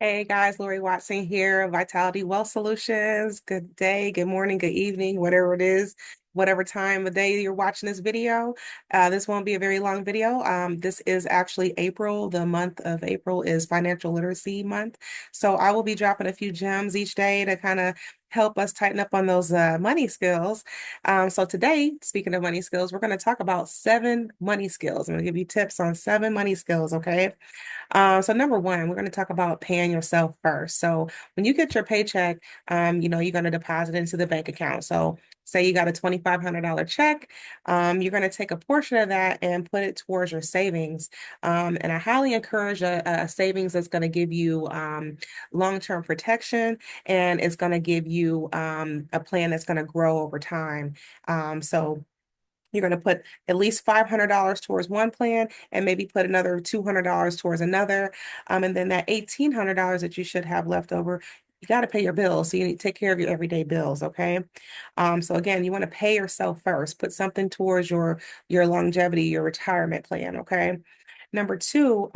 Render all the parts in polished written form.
Hey guys, Lori Watson here, Vitality Wealth Solutions. Good day, good morning, good evening, whatever it is, whatever time of day you're watching this video. This won't be a very long video. This is actually April. The month of April is Financial Literacy Month. So I will be dropping a few gems each day to kind of help us tighten up on those money skills. So today, speaking of money skills, we're going to talk about 7 money skills. I'm going to give you tips on 7 money skills, okay? So number one, we're going to talk about paying yourself first. So when you get your paycheck, you're going to deposit into the bank account. So say you got a $2,500 check, you're going to take a portion of that and put it towards your savings. And I highly encourage a savings that's going to give you long-term protection, and it's going to give you a plan that's going to grow over time. So you're going to put at least $500 towards one plan and maybe put another $200 towards another. And then that $1,800 that you should have left over, you got to pay your bills. So you need to take care of your everyday bills, okay? So again, you want to pay yourself first. Put something towards your longevity, your retirement plan, okay? Number two,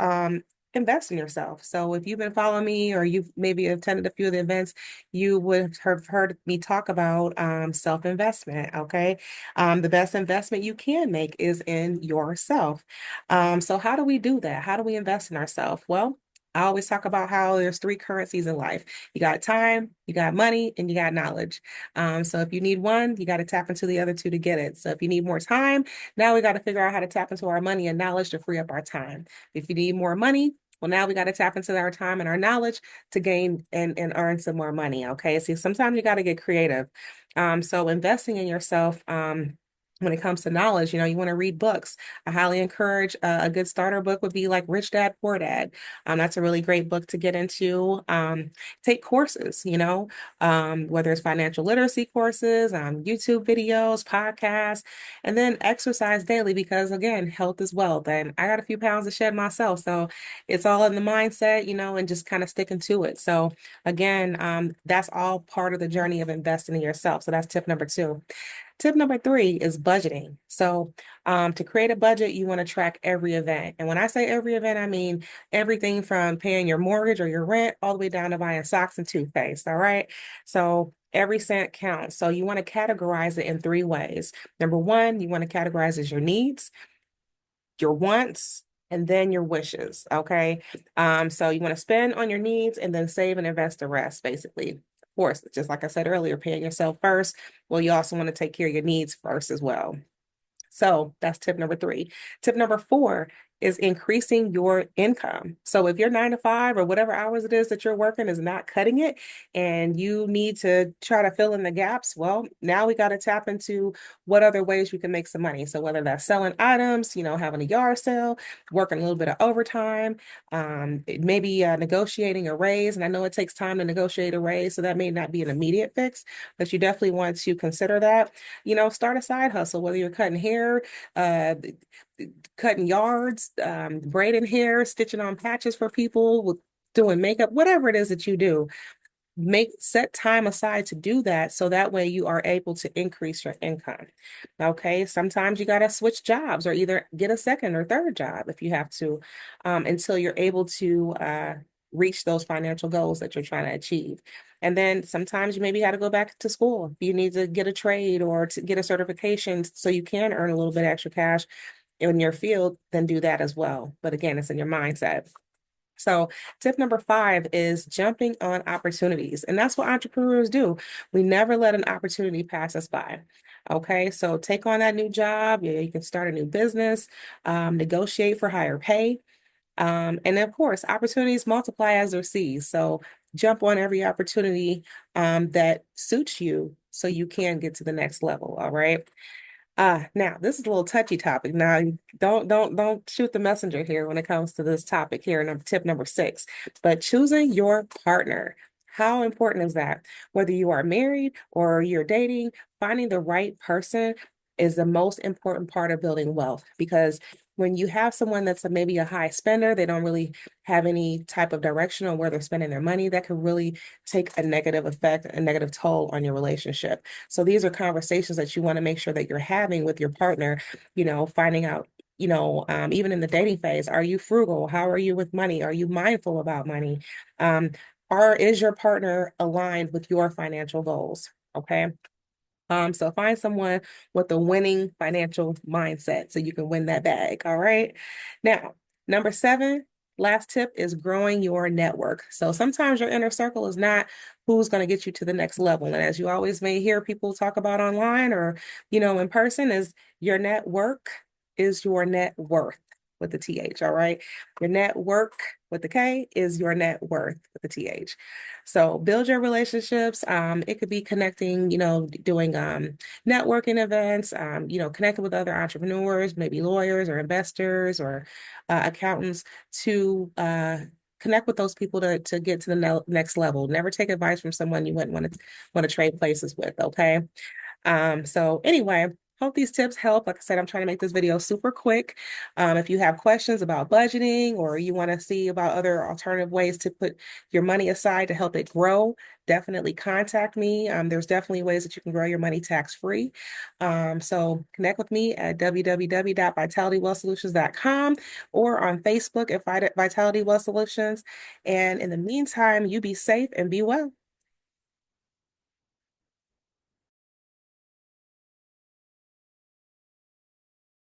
invest in yourself. So if you've been following me or you've maybe attended a few of the events, you would have heard me talk about self-investment, okay? The best investment you can make is in yourself. So how do we do that? How do we invest in ourselves? Well, I always talk about how there's 3 currencies in life. You got time, you got money, and you got knowledge. So if you need one, you got to tap into the other two to get it. So if you need more time, now we got to figure out how to tap into our money and knowledge to free up our time. If you need more money, well, now we got to tap into our time and our knowledge to gain and earn some more money. Okay. So sometimes you got to get creative. So investing in yourself, when it comes to knowledge, you want to read books. I highly encourage a good starter book would be like Rich Dad, Poor Dad. That's a really great book to get into. Take courses, whether it's financial literacy courses, YouTube videos, podcasts, and then exercise daily because again, health is wealth. And I got a few pounds to shed myself. So it's all in the mindset, and just kind of sticking to it. So again, that's all part of the journey of investing in yourself. So that's tip number two. Tip number three is budgeting. So, to create a budget, you want to track every event. And when I say every event, I mean everything from paying your mortgage or your rent all the way down to buying socks and toothpaste. All right. So, every cent counts. So, you want to categorize it in 3 ways. Number one, you want to categorize as your needs, your wants, and then your wishes. Okay. So, you want to spend on your needs and then save and invest the rest, basically. Of course, just like I said earlier, paying yourself first. Well, you also want to take care of your needs first as well. So that's tip number three. Tip number four is increasing your income. So if your 9 to 5 or whatever hours it is that you're working is not cutting it and you need to try to fill in the gaps, well, now we got to tap into what other ways we can make some money. So whether that's selling items, having a yard sale, working a little bit of overtime, maybe negotiating a raise. And I know it takes time to negotiate a raise, so that may not be an immediate fix, but you definitely want to consider that. Start a side hustle, whether you're cutting hair, uh, cutting yards, braiding hair, stitching on patches for people, doing makeup, whatever it is that you do. Set time aside to do that so that way you are able to increase your income. Okay, sometimes you got to switch jobs or either get a second or third job if you have to, until you're able to reach those financial goals that you're trying to achieve. And then sometimes you maybe have to go back to school. You need to get a trade or to get a certification so you can earn a little bit extra cash in your field, then do that as well. But again, it's in your mindset. So, tip number five is jumping on opportunities. And that's what entrepreneurs do. We never let an opportunity pass us by. Okay, so take on that new job. Yeah, you can start a new business, negotiate for higher pay. And of course, opportunities multiply as they're seized. So, jump on every opportunity that suits you so you can get to the next level. All right. Now this is a little touchy topic. Now, don't shoot the messenger here when it comes to this topic here, tip number six. But choosing your partner. How important is that? Whether you are married or you're dating, finding the right person is the most important part of building wealth because when you have someone that's maybe a high spender, they don't really have any type of direction on where they're spending their money, that could really take a negative effect, a negative toll on your relationship. So these are conversations that you want to make sure that you're having with your partner, finding out even in the dating phase, are you frugal? How are you with money? Are you mindful about money? Um, is your partner aligned with your financial goals? Okay. So find someone with a winning financial mindset so you can win that bag. All right. Now, number seven, last tip is growing your network. So sometimes your inner circle is not who's going to get you to the next level. And as you always may hear people talk about online or, in person, is your network is your net worth with the TH. All right. Your network with the K is your net worth with the TH. So build your relationships. It could be connecting, doing networking events, connecting with other entrepreneurs, maybe lawyers or investors or accountants to connect with those people to get to the next level. Never take advice from someone you wouldn't want to trade places with. Okay. So anyway, hope these tips help. Like I said, I'm trying to make this video super quick. If you have questions about budgeting or you want to see about other alternative ways to put your money aside to help it grow, definitely contact me. There's definitely ways that you can grow your money tax-free. So connect with me at www.vitalitywealthsolutions.com or on Facebook at Vitality Wealth Solutions. And in the meantime, you be safe and be well.